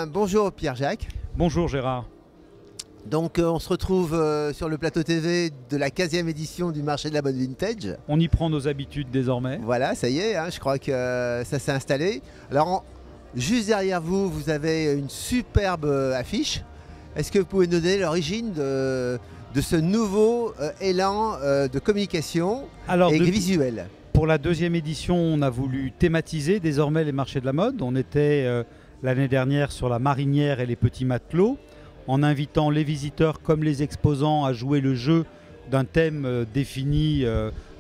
Bonjour Pierre-Jacques. Bonjour Gérard. Donc on se retrouve sur le plateau TV de la 15e édition du marché de la mode vintage. On y prend nos habitudes désormais. Voilà, ça y est, je crois que ça s'est installé. Alors juste derrière vous, vous avez une superbe affiche. Est-ce que vous pouvez nous donner l'origine de ce nouveau élan de communication et visuel? Pour la deuxième édition, on a voulu thématiser désormais les marchés de la mode. On était l'année dernière sur la marinière et les petits matelots, en invitant les visiteurs comme les exposants à jouer le jeu d'un thème défini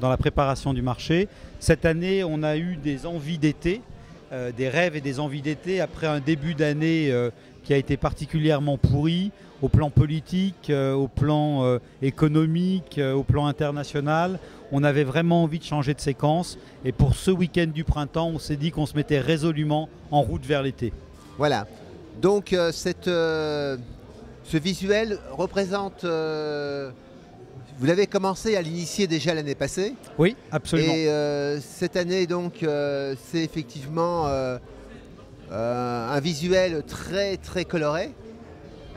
dans la préparation du marché. Cette année, on a eu des envies d'été, des rêves et des envies d'été après un début d'année qui a été particulièrement pourri au plan politique, au plan économique, au plan international. On avait vraiment envie de changer de séquence et pour ce week-end du printemps, on s'est dit qu'on se mettait résolument en route vers l'été. Voilà, donc ce visuel représente... vous l'avez commencé à l'initier déjà l'année passée. Oui, absolument. Et cette année, donc, c'est effectivement un visuel très très coloré.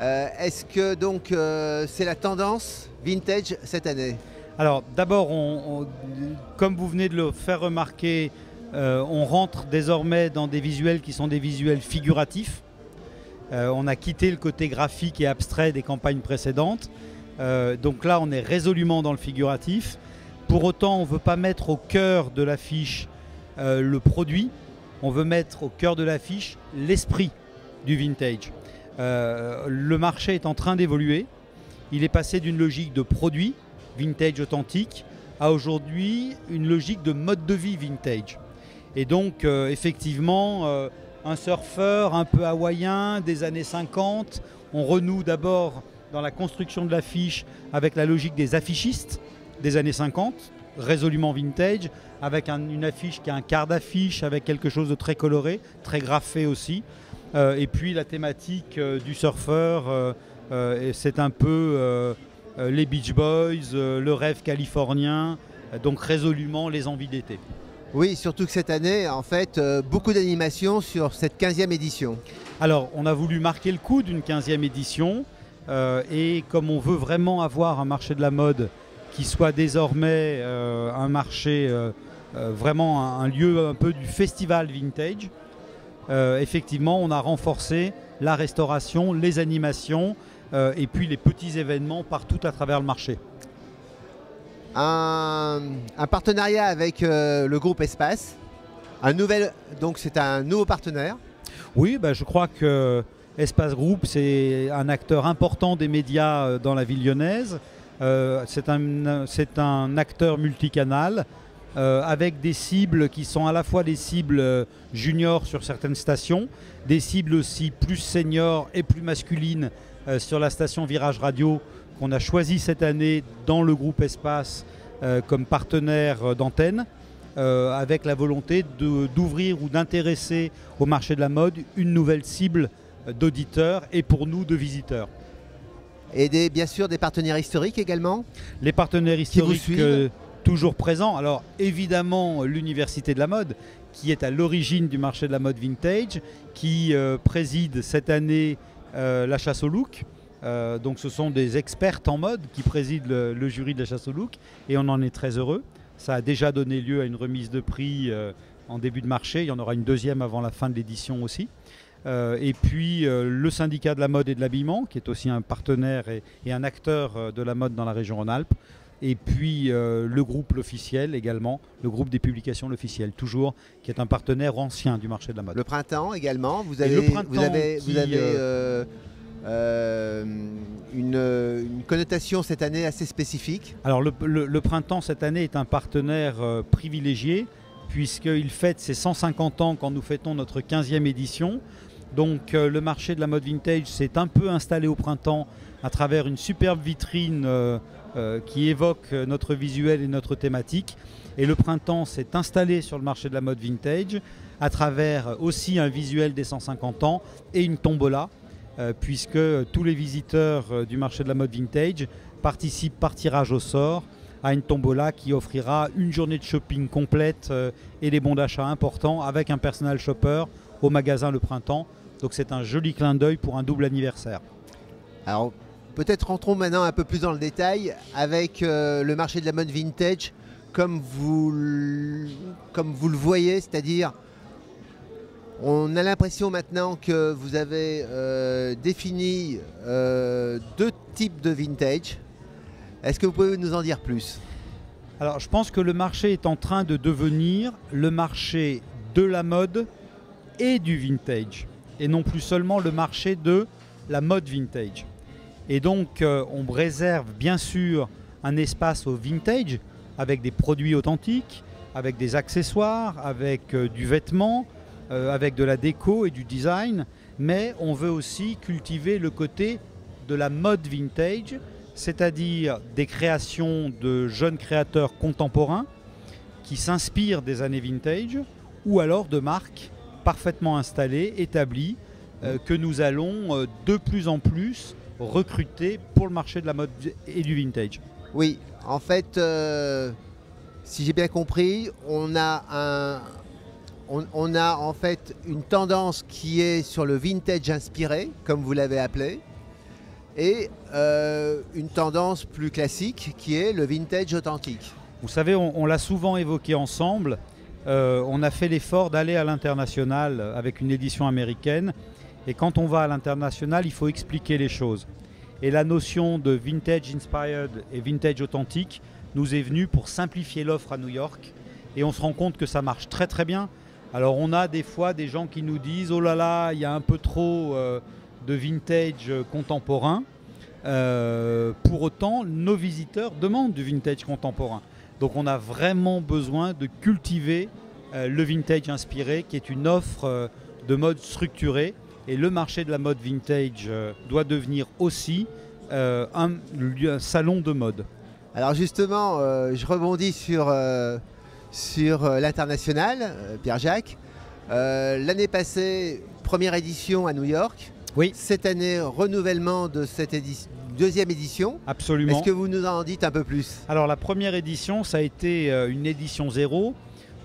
Est-ce que donc c'est la tendance vintage cette année? Alors d'abord, comme vous venez de le faire remarquer, on rentre désormais dans des visuels qui sont des visuels figuratifs. On a quitté le côté graphique et abstrait des campagnes précédentes. Donc là, on est résolument dans le figuratif. Pour autant, on ne veut pas mettre au cœur de l'affiche le produit. On veut mettre au cœur de l'affiche l'esprit du vintage. Le marché est en train d'évoluer. Il est passé d'une logique de produit, vintage authentique, à aujourd'hui une logique de mode de vie vintage. Et donc, effectivement, un surfeur un peu hawaïen des années 50, on renoue d'abord dans la construction de l'affiche avec la logique des affichistes des années 50, résolument vintage, avec une affiche qui a un quart d'affiche, avec quelque chose de très coloré, très graffé aussi. Et puis la thématique du surfeur, c'est un peu les Beach Boys, le rêve californien, donc résolument les envies d'été. Oui, surtout que cette année, en fait, beaucoup d'animations sur cette 15e édition. Alors, on a voulu marquer le coup d'une 15e édition et comme on veut vraiment avoir un marché de la mode qui soit désormais un marché, vraiment un lieu un peu du festival vintage, effectivement, on a renforcé la restauration, les animations et puis les petits événements partout à travers le marché. Un partenariat avec le groupe Espace. Donc c'est un nouveau partenaire. Oui, je crois que Espace Group, c'est un acteur important des médias dans la ville lyonnaise. C'est un acteur multicanal avec des cibles qui sont à la fois des cibles juniors sur certaines stations, des cibles aussi plus seniors et plus masculines sur la station Virage Radio qu'on a choisi cette année dans le groupe Espace comme partenaire d'antenne, avec la volonté d'ouvrir ou d'intéresser au marché de la mode une nouvelle cible d'auditeurs et pour nous de visiteurs. Et bien sûr des partenaires historiques également. Les partenaires historiques toujours présents. Alors évidemment l'Université de la mode qui est à l'origine du marché de la mode vintage, qui préside cette année la chasse au look. Donc ce sont des expertes en mode qui président le jury de la chasse au look et on en est très heureux. Ça a déjà donné lieu à une remise de prix en début de marché. Il y en aura une deuxième avant la fin de l'édition aussi. Et puis le syndicat de la mode et de l'habillement qui est aussi un partenaire et un acteur de la mode dans la région Rhône-Alpes. Et puis le groupe L'Officiel également, le groupe des publications L'Officiel, toujours, qui est un partenaire ancien du marché de la mode. Le printemps également, vous avez une connotation cette année assez spécifique. Alors le printemps cette année est un partenaire privilégié puisqu'il fête ses 150 ans quand nous fêtons notre 15e édition. Donc le marché de la mode vintage s'est un peu installé au printemps à travers une superbe vitrine qui évoque notre visuel et notre thématique. Et le printemps s'est installé sur le marché de la mode vintage à travers aussi un visuel des 150 ans et une tombola, puisque tous les visiteurs du marché de la mode vintage participent par tirage au sort à une tombola qui offrira une journée de shopping complète et des bons d'achat importants avec un personal shopper au magasin Le Printemps Donc c'est un joli clin d'œil pour un double anniversaire. Alors peut-être rentrons maintenant un peu plus dans le détail avec le marché de la mode vintage comme vous le voyez, c'est-à-dire on a l'impression maintenant que vous avez défini deux types de vintage. Est-ce que vous pouvez nous en dire plus? Alors je pense que le marché est en train de devenir le marché de la mode et du vintage, et non plus seulement le marché de la mode vintage. Et donc on réserve bien sûr un espace au vintage avec des produits authentiques, avec des accessoires, avec du vêtement, avec de la déco et du design, mais on veut aussi cultiver le côté de la mode vintage, c'est-à-dire des créations de jeunes créateurs contemporains qui s'inspirent des années vintage, ou alors de marques parfaitement installées, établies, que nous allons de plus en plus recruter pour le marché de la mode et du vintage. Oui, en fait, si j'ai bien compris, on a en fait une tendance qui est sur le vintage inspiré, comme vous l'avez appelé, et une tendance plus classique qui est le vintage authentique. Vous savez, on l'a souvent évoqué ensemble, on a fait l'effort d'aller à l'international avec une édition américaine, et quand on va à l'international, il faut expliquer les choses. Et la notion de vintage inspired et vintage authentique nous est venue pour simplifier l'offre à New York, et on se rend compte que ça marche très très bien. Alors on a des fois des gens qui nous disent « Oh là là, il y a un peu trop de vintage contemporain ». Pour autant, nos visiteurs demandent du vintage contemporain. Donc on a vraiment besoin de cultiver le vintage inspiré, qui est une offre de mode structurée. Et le marché de la mode vintage doit devenir aussi un salon de mode. Alors justement, je rebondis sur l'international, Pierre-Jacques. L'année passée, première édition à New York. Oui. Cette année, renouvellement de cette deuxième édition. Absolument. Est-ce que vous nous en dites un peu plus? Alors la première édition, ça a été une édition zéro,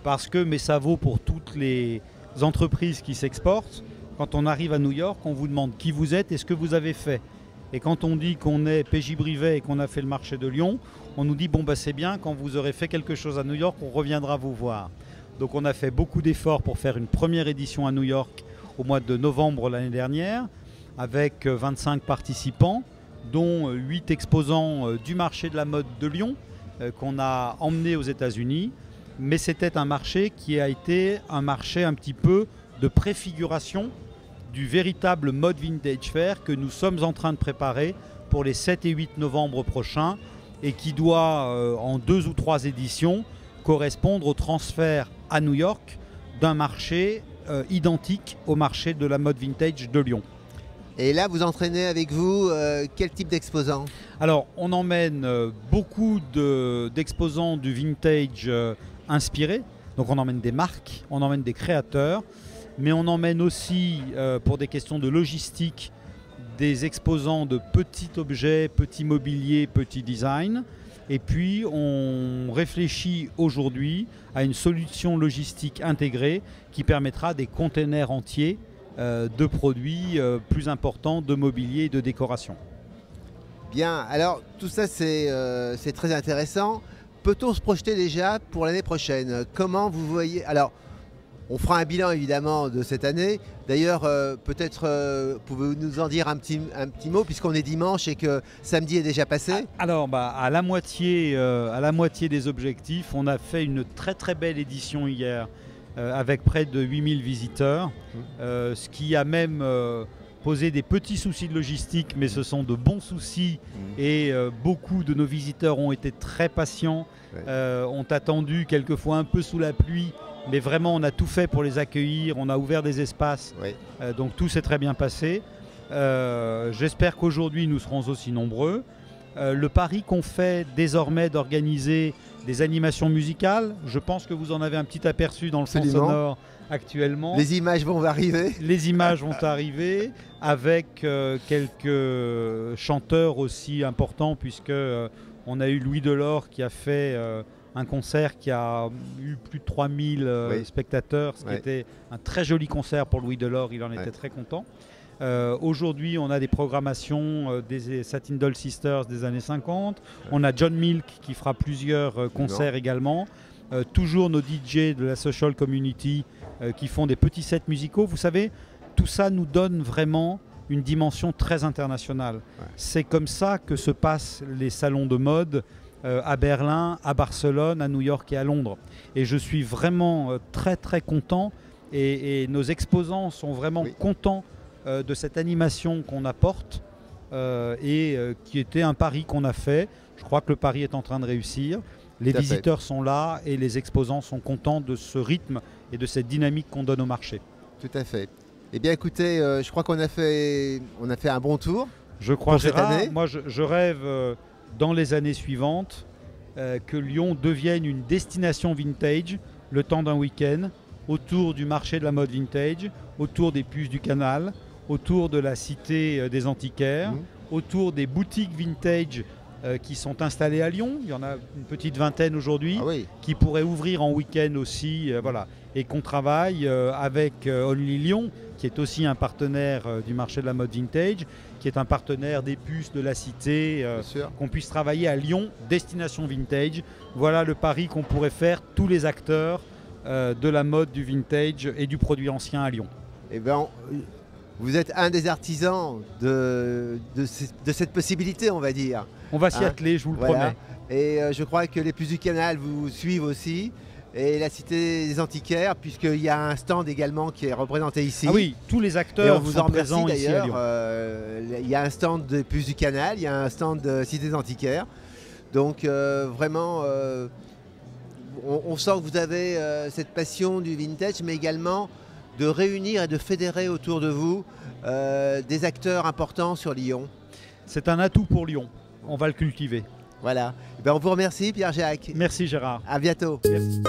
parce que, mais ça vaut pour toutes les entreprises qui s'exportent. Quand on arrive à New York, on vous demande qui vous êtes et ce que vous avez fait. Et quand on dit qu'on est PJ Brivet et qu'on a fait le marché de Lyon, on nous dit bon bah c'est bien, quand vous aurez fait quelque chose à New York, on reviendra vous voir. Donc on a fait beaucoup d'efforts pour faire une première édition à New York au mois de novembre l'année dernière, avec 25 participants, dont 8 exposants du marché de la mode de Lyon, qu'on a emmenés aux États-Unis. Mais c'était un marché qui a été un marché un petit peu de préfiguration du véritable mode vintage fair que nous sommes en train de préparer pour les 7 et 8 novembre prochains, et qui doit, en 2 ou 3 éditions, correspondre au transfert à New York d'un marché identique au marché de la mode vintage de Lyon. Et là, vous entraînez avec vous quel type d'exposants? Alors, on emmène beaucoup d'exposants du vintage inspiré. Donc on emmène des marques, on emmène des créateurs, mais on emmène aussi, pour des questions de logistique, des exposants de petits objets, petits mobiliers, petits designs. Et puis on réfléchit aujourd'hui à une solution logistique intégrée qui permettra des containers entiers de produits plus importants, de mobilier et de décoration. Bien, alors tout ça c'est très intéressant. Peut-on se projeter déjà pour l'année prochaine? Comment vous voyez? Alors, on fera un bilan évidemment de cette année. D'ailleurs, peut-être pouvez-vous nous en dire un petit mot, puisqu'on est dimanche et que samedi est déjà passé? Alors, à la moitié des objectifs, on a fait une très très belle édition hier avec près de 8000 visiteurs, ce qui a même posé des petits soucis de logistique, mais ce sont de bons soucis et beaucoup de nos visiteurs ont été très patients, ont attendu quelquefois un peu sous la pluie, mais vraiment on a tout fait pour les accueillir, on a ouvert des espaces, donc tout s'est très bien passé. J'espère qu'aujourd'hui nous serons aussi nombreux. Le pari qu'on fait désormais d'organiser des animations musicales, je pense que vous en avez un petit aperçu dans le fond sonore actuellement. Les images vont arriver. Les images vont arriver avec quelques chanteurs aussi importants, puisque on a eu Louis Delort qui a fait un concert qui a eu plus de 3000 spectateurs, ce qui était un très joli concert pour Louis Delort, il en était très content. Aujourd'hui, on a des programmations des Satin Doll Sisters des années 50. On a John Milk qui fera plusieurs concerts également. Toujours nos DJ de la Social Community qui font des petits sets musicaux. Vous savez, tout ça nous donne vraiment une dimension très internationale. C'est comme ça que se passent les salons de mode à Berlin, à Barcelone, à New York et à Londres. Et je suis vraiment très très content et nos exposants sont vraiment contents de cette animation qu'on apporte qui était un pari qu'on a fait. Je crois que le pari est en train de réussir. Les visiteurs sont là et les exposants sont contents de ce rythme et de cette dynamique qu'on donne au marché. Tout à fait. Eh bien écoutez, je crois qu'on a fait un bon tour. Je crois, Gérard, moi je rêve dans les années suivantes que Lyon devienne une destination vintage le temps d'un week-end autour du marché de la mode vintage, autour des puces du canal, autour de la cité des antiquaires, autour des boutiques vintage qui sont installées à Lyon. Il y en a une petite vingtaine aujourd'hui qui pourraient ouvrir en week-end aussi. Voilà. Et qu'on travaille avec Only Lyon, qui est aussi un partenaire du marché de la mode vintage, qui est un partenaire des puces de la cité, qu'on puisse travailler à Lyon, destination vintage. Voilà le pari qu'on pourrait faire tous les acteurs de la mode, du vintage et du produit ancien à Lyon. Eh bien, vous êtes un des artisans de cette possibilité, on va dire. On va s'y atteler, je vous le promets. Et je crois que les puces du canal vous suivent aussi. Et la cité des antiquaires, puisqu'il y a un stand également qui est représenté ici. Ah oui, tous les acteurs sont présents ici à Lyon. Il y a un stand de puces du canal, il y a un stand de cité des antiquaires. Donc vraiment, on sent que vous avez cette passion du vintage, mais également de réunir et de fédérer autour de vous des acteurs importants sur Lyon. C'est un atout pour Lyon, on va le cultiver. Voilà. Ben on vous remercie Pierre-Jacques. Merci Gérard. À bientôt. Merci.